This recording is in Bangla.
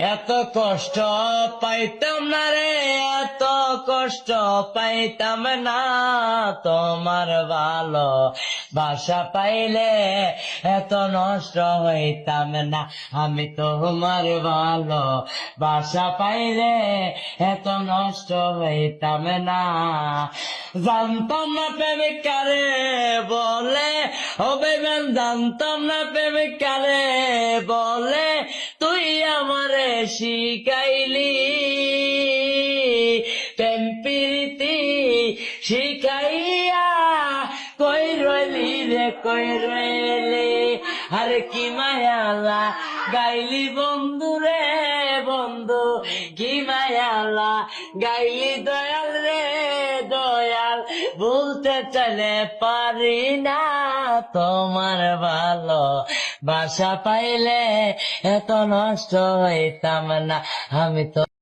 এত কষ্ট পাইতাম না রে, এত কষ্ট পাইতাম না, তোমার ভালো বাসা পাইলে এত নষ্ট হইতাম না। আমি তোমার ভালো বাসা পাইলে এত নষ্ট হইতাম না। জানতাম না প্রেমিক কারে বলে, ও বেবেন জানতাম না প্রেমিক কারে বলে, তুই আমারে শিখাইলি প্রেম প্রীতি শিখাইয়া, কই রইলি রে কই রইলি, আরে কি মায়ালা গাইলি বন্ধু রে বন্ধু, কি মায়ালা গাইলি দয়াল রে দয়াল, বলতে চাইলে পারি না, তোমার ভালো বাসা পাইলে এত নষ্ট হইতাম না। আমি তো